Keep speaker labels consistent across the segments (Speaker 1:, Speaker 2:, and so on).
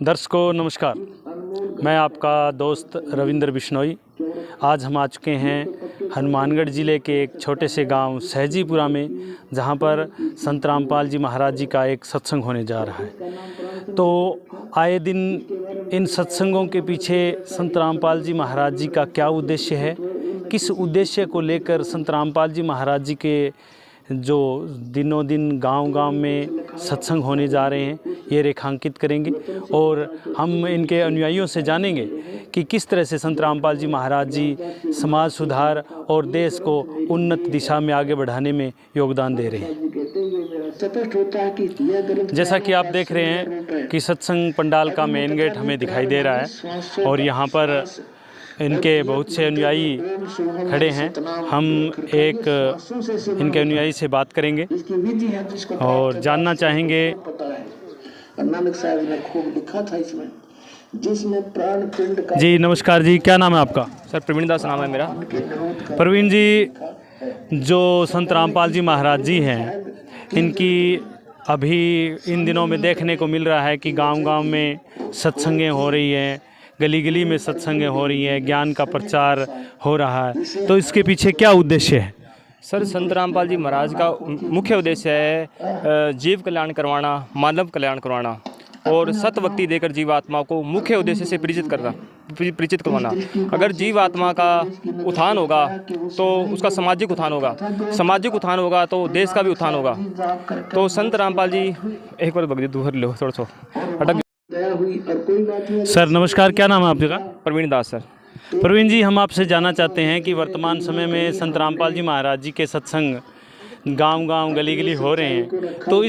Speaker 1: दर्शकों नमस्कार, मैं आपका दोस्त रविंद्र बिश्नोई। आज हम आ चुके हैं हनुमानगढ़ ज़िले के एक छोटे से गांव सहजीपुरा में, जहां पर संत रामपाल जी महाराज जी का एक सत्संग होने जा रहा है। तो आए दिन इन सत्संगों के पीछे संत रामपाल जी महाराज जी का क्या उद्देश्य है, किस उद्देश्य को लेकर संत रामपाल जी महाराज जी के जो दिनों दिन गांव-गांव में सत्संग होने जा रहे हैं, ये रेखांकित करेंगे और हम इनके अनुयायियों से जानेंगे कि किस तरह से संत रामपाल जी महाराज जी समाज सुधार और देश को उन्नत दिशा में आगे बढ़ाने में योगदान दे रहे हैं। जैसा कि आप देख रहे हैं कि सत्संग पंडाल का मेन गेट हमें दिखाई दे रहा है और यहाँ पर इनके बहुत से अनुयायी खड़े हैं। हम एक इनके अनुयायी से बात करेंगे और जानना चाहेंगे। जी नमस्कार जी, क्या नाम है आपका?
Speaker 2: सर प्रवीण दास नाम है मेरा।
Speaker 1: प्रवीण जी, जो संत रामपाल जी महाराज जी हैं, इनकी अभी इन दिनों में देखने को मिल रहा है कि गांव-गांव में सत्संगें हो रही हैं, गली गली में सत्संगें हो रही हैं, ज्ञान का प्रचार हो रहा है। तो इसके पीछे क्या उद्देश्य है?
Speaker 2: सर संत रामपाल जी महाराज का मुख्य उद्देश्य है जीव कल्याण करवाना, मानव कल्याण करवाना और सतभक्ति देकर जीवात्मा को मुख्य उद्देश्य से परिचित करवाना। अगर जीवात्मा का उत्थान होगा तो उसका सामाजिक उत्थान होगा, सामाजिक उत्थान होगा तो देश का भी उत्थान होगा। तो संत रामपाल जी एक बार बगदी दूर लो थोड़ा सा अटक।
Speaker 1: सर नमस्कार, क्या नाम है आपका?
Speaker 2: प्रवीण दास सर।
Speaker 1: प्रवीण जी, हम आपसे जानना चाहते हैं कि वर्तमान समय में संत रामपाल जी महाराज जी के सत्संग गांव-गांव गली-गली हो रहे हैं, तो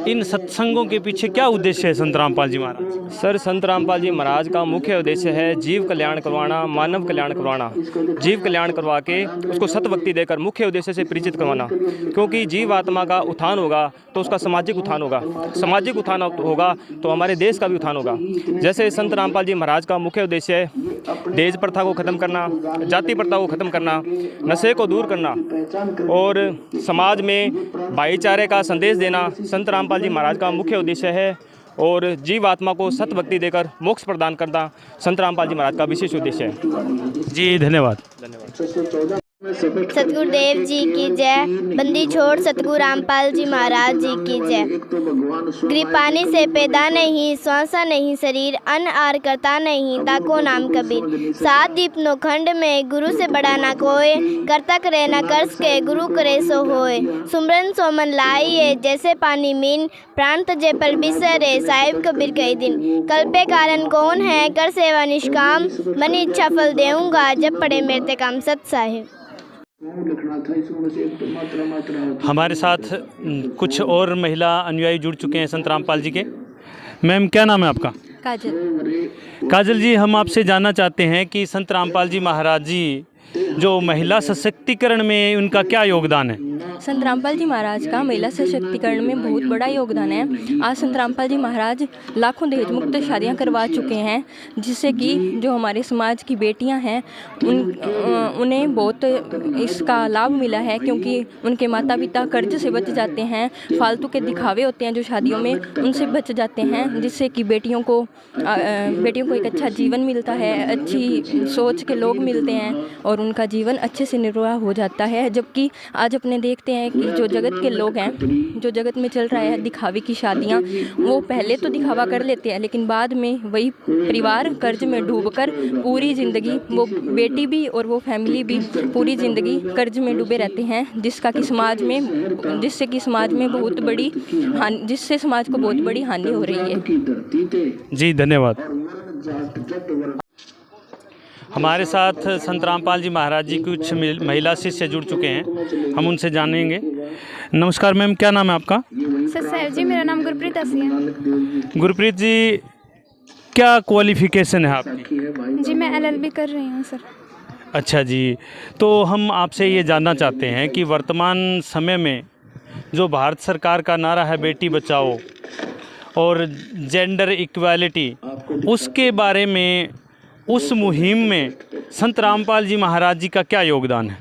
Speaker 1: इन सत्संगों के पीछे क्या उद्देश्य है संत रामपाल जी महाराज?
Speaker 2: सर संत रामपाल जी महाराज का मुख्य उद्देश्य है जीव कल्याण करवाना, मानव कल्याण करवाना। जीव कल्याण करवा के उसको सतभक्ति देकर मुख्य उद्देश्य से परिचित करवाना, क्योंकि जीव आत्मा का उत्थान होगा तो उसका सामाजिक उत्थान होगा, सामाजिक उत्थान होगा तो हमारे देश का भी उत्थान होगा। जैसे संत रामपाल जी महाराज का मुख्य उद्देश्य है दहेज प्रथा को ख़त्म करना, जाति प्रथा को ख़त्म करना, नशे को दूर करना और समाज में भाईचारे का संदेश देना संत रामपाल जी महाराज का मुख्य उद्देश्य है। और जीव आत्मा को सतभक्ति देकर मोक्ष प्रदान करना संत रामपाल जी महाराज का विशेष उद्देश्य है।
Speaker 1: जी धन्यवाद।
Speaker 3: सतगुरुदेव जी की जय। बंदी छोड़ सतगुरु रामपाल जी महाराज जी की जय। कृपानी से पैदा नहीं, स्वासा नहीं शरीर, अन्न आर करता नहीं, ताको नाम कबीर। सात दीप नो खंड में, गुरु से बड़ा ना कोय, करता करे ना कर्स के, गुरु करे सो होय। सुमरन सो मन लाइए, जैसे पानी मीन, प्राण तजे पल बिसरे, साहिब कबीर कई दिन। कल पे कारण कौन है, कर सेवा निष्काम, मन इच्छा फल देऊंगा, जब पड़े मेरे काम। सत साहिब।
Speaker 1: हमारे साथ कुछ और महिला अनुयायी जुड़ चुके हैं संत रामपाल जी के। मैम, क्या नाम है आपका?
Speaker 4: काजल।
Speaker 1: काजल जी, हम आपसे जानना चाहते हैं कि संत रामपाल जी महाराज जी जो महिला सशक्तिकरण में उनका क्या योगदान है?
Speaker 4: संत रामपाल जी महाराज का महिला सशक्तिकरण में बहुत बड़ा योगदान है। आज संत रामपाल जी महाराज लाखों दहेज मुक्त शादियां करवा चुके हैं, जिससे कि जो हमारे समाज की बेटियां हैं उन्हें बहुत इसका लाभ मिला है, क्योंकि उनके माता पिता कर्ज से बच जाते हैं, फालतू के दिखावे होते हैं जो शादियों में, उनसे बच जाते हैं, जिससे कि बेटियों को एक अच्छा जीवन मिलता है, अच्छी सोच के लोग मिलते हैं और उनका जीवन अच्छे से निर्वाह हो जाता है। जबकि आज अपने देखते हैं कि जो जगत के लोग हैं, जो जगत में चल रहा है दिखावे की शादियां, वो पहले तो दिखावा कर लेते हैं, लेकिन बाद में वही परिवार कर्ज में डूबकर पूरी ज़िंदगी, वो बेटी भी और वो फैमिली भी पूरी ज़िंदगी कर्ज में डूबे रहते हैं, जिससे कि समाज में बहुत बड़ी जिससे समाज को बहुत बड़ी हानि हो रही है।
Speaker 1: जी धन्यवाद। हमारे साथ संत रामपाल जी महाराज जी कुछ महिला शिष्य जुड़ चुके हैं, हम उनसे जानेंगे। नमस्कार मैम, क्या नाम है आपका?
Speaker 5: सर साहब जी, मेरा नाम गुरप्रीत हसी है।
Speaker 1: गुरप्रीत जी, क्या क्वालिफिकेशन है आपकी?
Speaker 5: जी मैं LLB कर रही हूँ सर।
Speaker 1: अच्छा जी, तो हम आपसे ये जानना चाहते हैं कि वर्तमान समय में जो भारत सरकार का नारा है बेटी बचाओ और जेंडर इक्वालिटी, उसके बारे में, उस मुहिम में संत रामपाल जी महाराज जी का क्या योगदान है?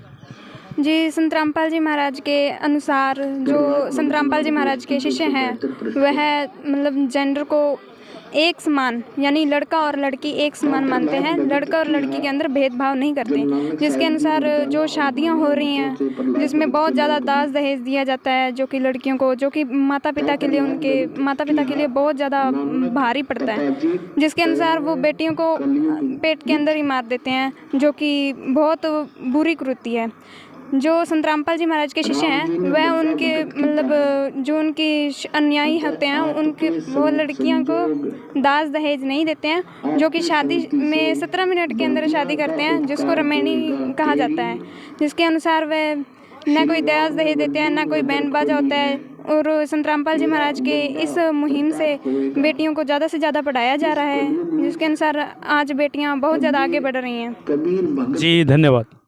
Speaker 5: जी, संत रामपाल जी महाराज के अनुसार जो संत रामपाल जी महाराज के शिष्य हैं वह मतलब जेंडर को एक समान यानी लड़का और लड़की एक समान मानते हैं, लड़का और लड़की के अंदर भेदभाव नहीं करते। जिसके अनुसार जो शादियां हो रही हैं जिसमें बहुत ज़्यादा दाज दहेज दिया जाता है जो कि लड़कियों को, जो कि माता पिता के लिए, उनके माता पिता के लिए बहुत ज़्यादा भारी पड़ता है, जिसके अनुसार वो बेटियों को पेट के अंदर ही मार देते हैं, जो कि बहुत बुरी कृति है। जो संत रामपाल जी महाराज के शिष्य हैं वह उनके मतलब जो उनकी अनुयायी होते हैं उनके वो लड़कियों को दाज दहेज नहीं देते हैं, जो कि शादी में 17 मिनट के अंदर शादी करते हैं, जिसको रमैनी कहा जाता है। जिसके अनुसार वह न कोई दाज दहेज देते हैं, न कोई बैंड बाजा होता है। और संत रामपाल जी महाराज के इस मुहिम से बेटियों को ज़्यादा से ज़्यादा पढ़ाया जा रहा है, जिसके अनुसार आज बेटियाँ बहुत ज़्यादा आगे बढ़ रही हैं।
Speaker 1: जी धन्यवाद।